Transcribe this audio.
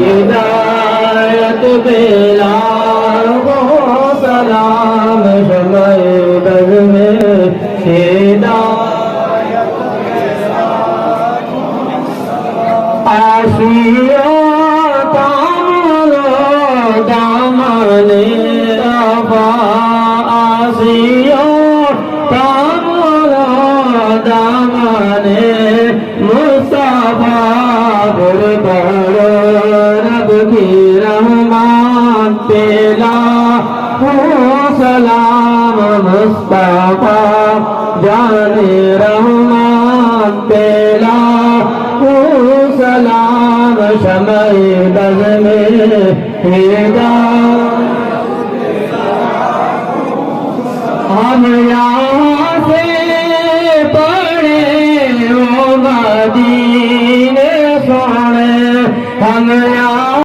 हिदायत बेला वो सलाम समय बग में हिदायत आशिया तामलो दामने अबा आशिया तामलो दामने मुस्तफा रब की रहमान पेला हो सलाम मुस्तफा जाने रहमान पेला हो सलाम शमई बज़ में हम यहाँ से पढ़े ओ मदीने सोने हम यहाँ